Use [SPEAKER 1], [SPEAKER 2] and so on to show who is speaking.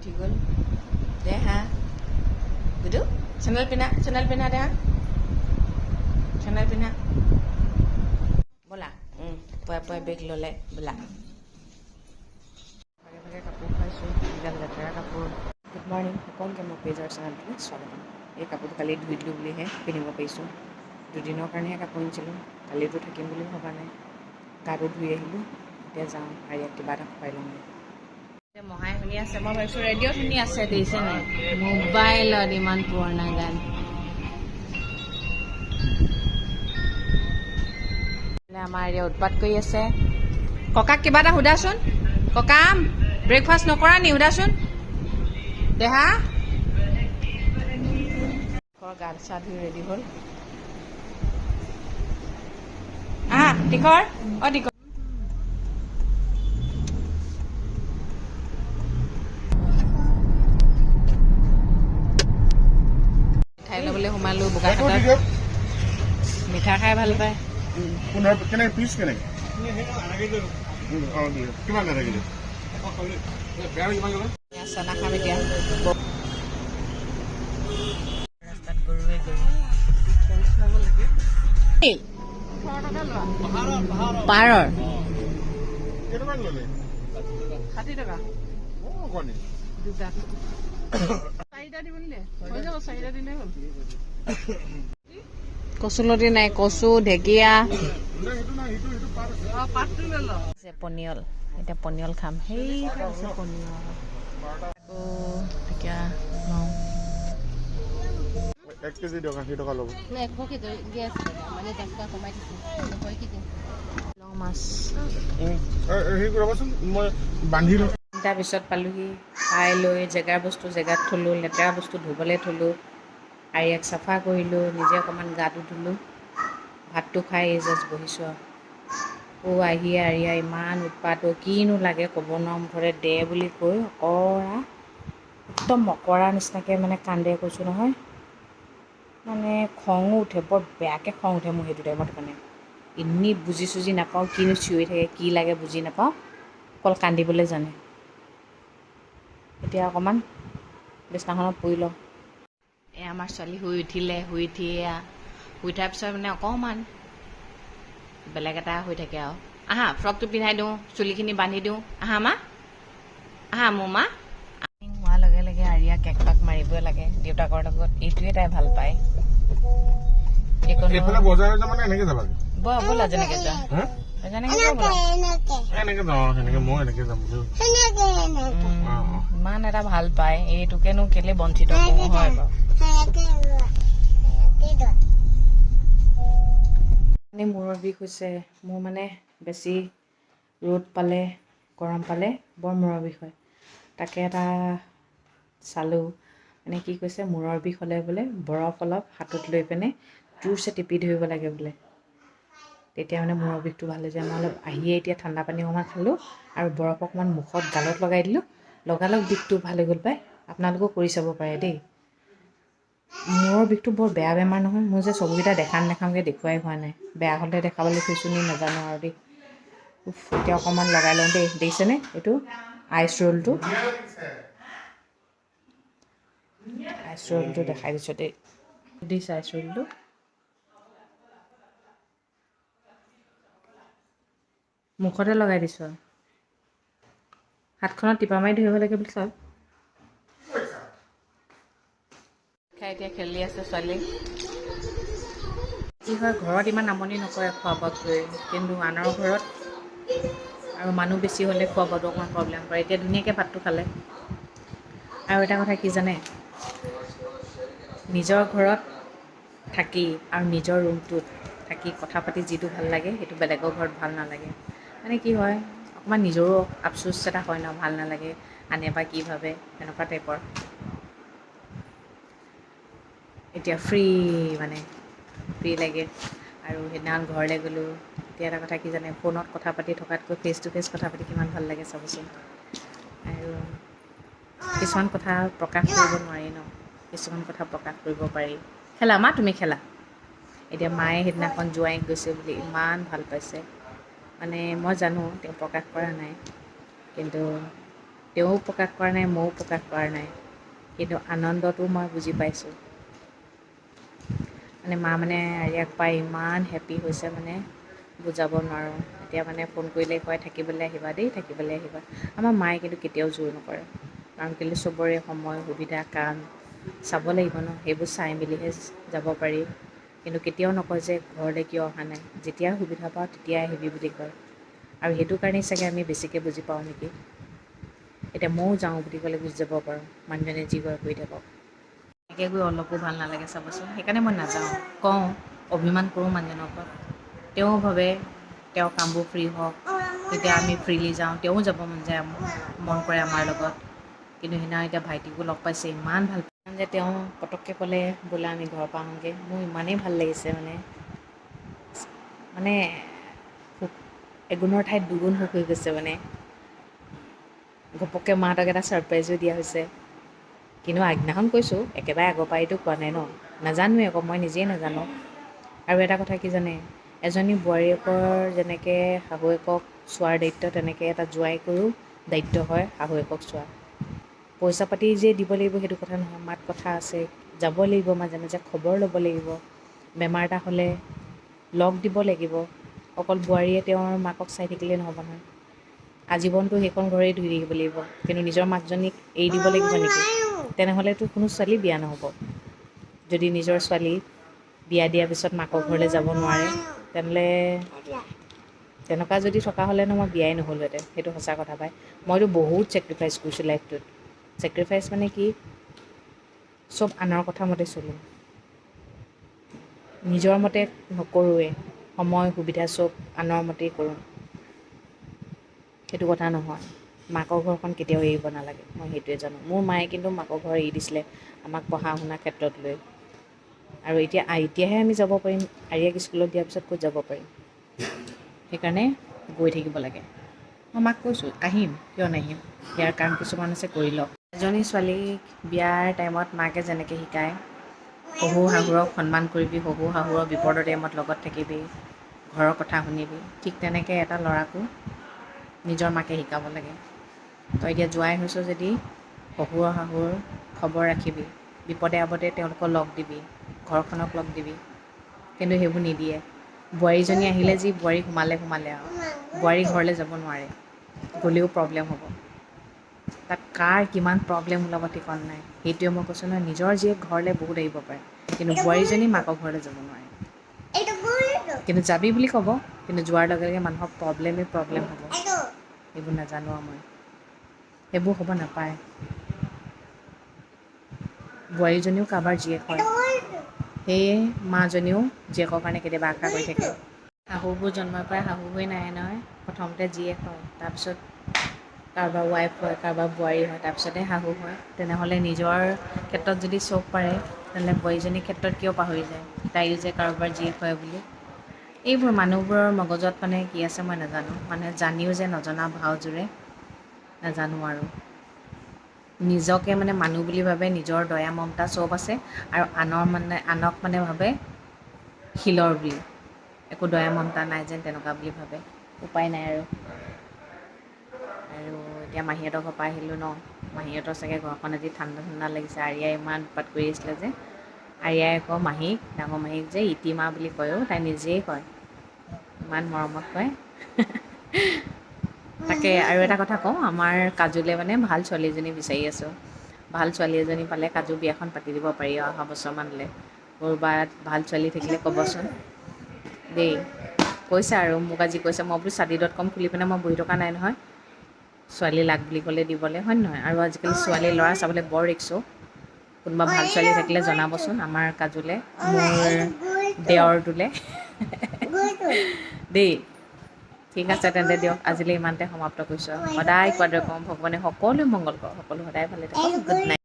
[SPEAKER 1] উঠি গ'ল দে হা গুডু চেনেল পিন্ধা দে হা চেনেল পিন্ধা ব'লা পুৱাই বেগ ল'লে ব'লা ভাগে কাপোৰ খাইছোঁ এইডাল লেতেৰা কাপোৰ গুড মৰ্ণিং সকলোকে মোৰ পেজৰ চেনেলটোলৈ স্বাগতম এই কাপোৰটো কালি ধুই দিলোঁ বুলিহে পিন্ধিব পাৰিছোঁ দুদিনৰ কাৰণেহে কাপোৰ আনিছিলোঁ কালিতো থাকিম বুলি ভবা নাই গাটো ধুই আহিলোঁ এতিয়া যাওঁ আৰু ইয়াত কিবা এটা খুৱাই লওঁগৈ এতিয়া মহাই শুনি আছে মই ভাবিছোঁ ৰেডিঅ'ত শুনি আছে দিছে নাই মোবাইলত ইমান পুৰণা গান আমাৰ এতিয়া উৎপাত কৰি আছে ককাক কিবা এটা সোধাচোন ককা ব্ৰেকফাষ্ট নকৰা নি সোধাচোন দেহা গা চা ধুই ৰেডি হ'ল আহা টিকৰ টিকৰ মিঠাই ল'বলৈ সোমালোঁ বোকাখাটত মিঠা খাই ভাল পায় চানা খাম এতিয়া ৰাস্তাত গৰুৱে পাৰৰ 60 টকা দুটা 4টা দিব নিলে হৈ যাব 4টা দিলে হ'ল কচুলতি নাই কচু ঢেকীয়া পনিয়ল এতিয়া পনিয়ল খাম সেই পনিয়ল আকৌ ঢেকীয়া লওঁ
[SPEAKER 2] 1 কেজি দিয়ক 80 টকা ল'ব
[SPEAKER 1] লওঁ মাছ
[SPEAKER 2] হেৰি কৰাবচোন মই বান্ধি লওঁ
[SPEAKER 1] তাৰপিছত পালোহি খাই লৈ জেগাৰ বস্তু জেগাত থ'লোঁ লেতেৰা বস্তু ধুবলৈ থ'লোঁ আৰু ইয়াক চাফা কৰিলোঁ নিজে অকণমান গাটো ধুলোঁ ভাতটো খাই জাষ্ট বহিছোঁ আৰু আহি আৰিয়া ইমান উৎপাত কিনো লাগে ক'ব নোৱাৰোঁ মুঠতে দে বুলি কৈ অকৰা একদম মকৰা নিচিনাকৈ মানে কান্দে কৈছোঁ নহয় মানে খঙো উঠে বৰ বেয়াকৈ খং উঠে মোৰ সেইটো টাইমত মানে এনেই বুজি চুজি নাপাওঁ কিনো চিঞৰি থাকে কি লাগে বুজি নাপাওঁ অকল কান্দিবলৈ জানে এতিয়া অকণমান বিছনাখনত পৰি লওঁ এই আমাৰ ছোৱালী শুই উঠিলে শুই উঠি শুই উঠাৰ পিছত মানে অকণমান বেলেগ এটা হৈ থাকে আৰু আহা ফ্ৰকটো পিন্ধাই দিওঁ চুলিখিনি বান্ধি দিওঁ আহা মা আহা মোৰ মা হোৱাৰ লগে লগে আৰিয়া কেক পাক মাৰিবই লাগে দেউতাকৰ লগত এইটোৱে তাই ভাল পায় ব'লা যেনেকৈ যোৱা ইমান এটা ভাল পায় এইটোকেনো কেলে বঞ্চিত কৰোঁ হয় বাৰু মূৰৰ বিষ হৈছে মোৰ মানে বেছি ৰ'দ পালে গৰম পালে বৰ মূৰৰ বিষ হয় তাকে এটা চালোঁ মানে কি কৈছে মূৰৰ বিষ হ'লে বোলে বৰফ অলপ হাতত লৈ পিনে জোৰছে টিপি ধৰিব লাগে বোলে তেতিয়া মানে মূৰৰ বিষটো ভাল হৈ যায় মই অলপ আহিয়ে এতিয়া ঠাণ্ডা পানী অকণমান খালোঁ আৰু বৰফ অকণমান মুখত গালত লগাই দিলোঁ লগালগ বিষটো ভাল হৈ গ'ল পাই আপোনালোকেও কৰি চাব পাৰে দেই মূৰৰ বিষটো বৰ বেয়া বেমাৰ নহয় মোৰ যে চকুকেইটা নেদেখাওঁকৈ দেখুৱাই হোৱা নাই বেয়া হ'লে দেখাবলৈ থৈছোঁ নি নাজানো আৰু দেই এতিয়া অকণমান লগাই লওঁ দেই দেখিছেনে এইটো আইচ ৰোলটো দেখাই দিছোঁ দেই দিছে আইচ ৰোলটো মুখতে লগাই দিছোঁ আৰু হাতখনত টিপা মাৰি ধৰিব লাগে বুলি চাওক খাই এতিয়া খেলি আছে ছোৱালী কি হয় ঘৰত ইমান আমনি নকৰে খোৱা বোৱাক লৈ কিন্তু আনৰ ঘৰত আৰু মানুহ বেছি হ'লে খোৱা বোৱাটো অকণমান প্ৰব্লেম কৰে এতিয়া ধুনীয়াকৈ ভাতটো খালে আৰু এটা কথা কি জানে নিজৰ ঘৰত থাকি আৰু নিজৰ ৰুমটোত থাকি কথা পাতি যিটো ভাল লাগে সেইটো বেলেগৰ ঘৰত ভাল নালাগে মানে কি হয় অকণমান নিজৰো আফচোচ এটা হয় ন ভাল নালাগে আনে বা কি ভাবে তেনেকুৱা টাইপৰ এতিয়া ফ্ৰী লাগে আৰু সেইদিনাখন ঘৰলৈ গ'লোঁ এতিয়া এটা কথা কি জানে ফোনত কথা পাতি থকাতকৈ ফেচ টু ফেচ কথা পাতি কিমান ভাল লাগে চাবচোন আৰু কিছুমান কথা প্ৰকাশ কৰিব নোৱাৰি ন কিছুমান কথা প্ৰকাশ কৰিব পাৰি খেলা মা তুমি খেলা এতিয়া মায়ে সেইদিনাখন জোঁৱাইক গৈছে বুলি ইমান ভাল পাইছে মানে মই জানো তেওঁ প্ৰকাশ কৰা নাই কিন্তু তেওঁও প্ৰকাশ কৰা নাই, ময়ো প্ৰকাশ কৰা নাই, কিন্তু আনন্দটো মই বুজি পাইছোঁ। মানে মা মানে আৰিয়াক পাই ইমান হেপী হৈছে মানে বুজাব নোৱাৰোঁ। এতিয়া মানে ফোন কৰিলে কয় থাকিবলৈ আহিবা দেই, থাকিবলৈ আহিবা। আমাৰ মায়ে কিন্তু কেতিয়াও জোৰ নকৰে, কাৰণ কেলৈ চবৰে সময় সুবিধা কাম চাব লাগিব ন, সেইবোৰ চাই মেলিহে যাব পাৰি। কিন্তু কেতিয়াও নকয় যে ঘৰলৈ কিয় অহা নাই, যেতিয়া সুবিধা পাওঁ তেতিয়াই আহিবি বুলি কয়। আৰু সেইটো কাৰণেই চাগে আমি বেছিকৈ বুজি পাওঁ নেকি। এতিয়া ময়ো যাওঁ বুলি ক'লে গুচি যাব পাৰোঁ, মানুহজনে যি কৰে কৰি থাকক। এনেকৈ গৈ অলপো ভাল নালাগে চাবচোন, সেইকাৰণে মই নাযাওঁ। কওঁ, অভিমান কৰোঁ মানুহজনৰ ওপৰত, তেওঁ ভাবে তেওঁৰ কামবোৰ ফ্ৰী হওক, তেতিয়া আমি ফ্ৰীলি যাওঁ, তেওঁও যাব মন যায়, মন কৰে আমাৰ লগত। কিন্তু সেইদিনা এতিয়া ভাইটিকো লগ পাইছে, ইমান ভাল পায় যে তেওঁ পটককৈ ক'লে বোলা আমি ঘৰৰ পৰা আহোঁগৈ। মোৰ ইমানেই ভাল লাগিছে মানে এগুণৰ ঠাইত দুগুণ সুখ হৈ গৈছে মানে। ঘপককৈ মাহঁতক এটা ছাৰপ্ৰাইজো দিয়া হৈছে। কিন্তু আগদিনাখন কৈছোঁ, একেবাৰে আগৰ পৰাইতো কোৱা নাই ন, নাজানোৱেই আকৌ, মই নিজেই নাজানো। আৰু এটা কথা কি জানে, এজনী বোৱাৰীয়েকৰ যেনেকৈ শাহুৱেকক চোৱাৰ দায়িত্ব, তেনেকৈ এটা জোৱাইকৰো দায়িত্ব হয় শাহুৱেকক চোৱা। পইচা পাতি যে দিব লাগিব সেইটো কথা নহয়, মাত কথা আছে, যাব লাগিব মাজে মাজে খবৰ ল'ব লাগিব, বেমাৰ এটা হ'লে লগ দিব লাগিব। অকল বোৱাৰীয়ে তেওঁৰ মাকক চাই থাকিলেই নহ'ব নহয়, আজীৱনটো সেইখন ঘৰেই ধুই থাকিব লাগিব। কিন্তু নিজৰ মাকজনীক এৰি দিব লাগিব নেকি? তেনেহ'লেতো কোনো ছোৱালী বিয়া নহ'ব। যদি নিজৰ ছোৱালী বিয়া দিয়াৰ পিছত মাকৰ ঘৰলৈ যাব নোৱাৰে, তেনেহ'লে তেনেকুৱা যদি থকা হ'লেনো মই বিয়াই নহ'লোহেঁতেন, সেইটো সঁচা কথা পায়। মইতো বহুত ছেক্ৰিফাইচ কৰিছোঁ লাইফটোত। ছেক্ৰিফাইচ মানে কি, চব আনৰ কথা মতে চলোঁ, নিজৰ মতে নকৰোঁৱে। সময় সুবিধা চব আনৰ মতেই কৰোঁ। সেইটো কথা নহয়, মাকৰ ঘৰখন কেতিয়াও এৰিব নালাগে, মই সেইটোৱে জানো। মোৰ মায়ে কিন্তু মাকৰ ঘৰ এৰি দিছিলে আমাক পঢ়া শুনাৰ ক্ষেত্ৰত লৈ। আৰু এতিয়াহে আমি যাব পাৰিম, আৰিয়াক স্কুলত দিয়াৰ পিছত ক'ত যাব পাৰিম। সেইকাৰণে গৈ থাকিব লাগে। মই মাক কৈছোঁ, আহিম কিয় নাহিম, ইয়াৰ কাম কিছুমান আছে কৰি লওক। এজনী ছোৱালীক বিয়াৰ টাইমত মাকে যেনেকৈ শিকায়, শহুৰ শাহুৰক সন্মান কৰিবি, শহুৰ শাহুৰৰ বিপদৰ টাইমত লগত থাকিবি, ঘৰৰ কথা শুনিবি, ঠিক তেনেকৈ এটা ল'ৰাকো নিজৰ মাকে শিকাব লাগে। তই এতিয়া জোৱাই হৈছ যদি শহুৰ শাহুৰ খবৰ ৰাখিবি, বিপদে আপদে তেওঁলোকক লগ দিবি, ঘৰখনক লগ দিবি। কিন্তু সেইবোৰ নিদিয়ে। বোৱাৰীজনী আহিলে যি বোৱাৰী সোমালে আৰু বোৱাৰী ঘৰলৈ যাব নোৱাৰে, গ'লেও প্ৰব্লেম হ'ব। তাত কাৰ কিমান প্ৰব্লেম ওলাব ঠিকনা নাই। সেইটোৱে মই কৈছোঁ নহয়, নিজৰ জীয়েক ঘৰলৈ বহুত আহিব পাৰে, কিন্তু বোৱাৰীজনী মাকৰ ঘৰলৈ যাব নোৱাৰে। কিন্তু যাবি বুলি ক'ব, কিন্তু যোৱাৰ লগে লগে মানুহৰ প্ৰব্লেম হ'ব। সেইবোৰ নাজানো আৰু মই, সেইবোৰ হ'ব নাপায়। বোৱাৰীজনীও কাৰোবাৰ জীয়েক হয়, সেয়ে মাজনীও জীয়েকৰ কাৰণে কেতিয়াবা আশা কৰি থাকে। শাহুবোৰ জন্মৰ পৰাই শাহু হৈ নাহে নহয়, প্ৰথমতে জীয়েক হয়, তাৰপিছত কাৰোবাৰ ৱাইফ হয়, কাৰোবাৰ বোৱাৰী হয়, তাৰপিছতহে শাহু হয়। তেনেহ'লে নিজৰ ক্ষেত্ৰত যদি চব পাৰে, তেনেহ'লে বোৱাৰীজনীৰ ক্ষেত্ৰত কিয় পাহৰি যায়, তাইও যে কাৰোবাৰ জীয়েক হয় বুলি। এইবোৰ মানুহবোৰৰ মগজত মানে কি আছে মই নাজানো, মানুহে জানিও যে নজনা ভাও জুৰে, নাজানো আৰু। নিজকে মানে মানুহ বুলি ভাবে, নিজৰ দয়া মমতা চব আছে, আৰু আনক মানে ভাবে শিলৰ বুলি, একো দয়া মমতা নাই যেন তেনেকুৱা বুলি ভাবে। উপায় নাই আৰু এতিয়া মাহীহঁতৰ ঘৰৰ পৰা আহিলোঁ ন, মাহীহঁতৰ চাগে ঘৰখন আজি ঠাণ্ডা ঠাণ্ডা লাগিছে। আৰিয়াই ইমান উৎপাত কৰি আছিলে যে, আৰিয়াই আকৌ মাহীক, ডাঙৰ মাহীক যে ইতিমা বুলি কয়ও, তাই নিজেই কয়, ইমান মৰমত কয়। তাকে আৰু এটা কথা কওঁ, আমাৰ কাজুলে মানে ভাল ছোৱালী এজনী বিচাৰি আছোঁ। ভাল ছোৱালী এজনী পালে কাজু বিয়াখন পাতি দিব পাৰি আৰু অহা বছৰমানলৈ। ক'ৰবাত ভাল ছোৱালী থাকিলে ক'বচোন দেই। কৈছে আৰু মোক আজি কৈছে, মই বোলো Shaadi.com খুলি পিনে মই বহি থকা নাই নহয়, ছোৱালী লাগ বুলি ক'লে দিবলৈ, হয় নহয়। আৰু আজিকালি ছোৱালী ল'ৰা চাবলৈ বৰ ৰিক্স অ'। কোনোবা ভাল ছোৱালী থাকিলে জনাবচোন আমাৰ কাজুলে, মোৰ দেৱৰটোলৈ দেই। ঠিক আছে তেন্তে দিয়ক, আজিলৈ ইমানতে সমাপ্ত কৰিছোঁ আৰু। সদায় কোৱা দৰে কওঁ, ভগৱানে সকলোৱে মংগল কৰক, সকলো সদায় ভালে থাকক। Good night.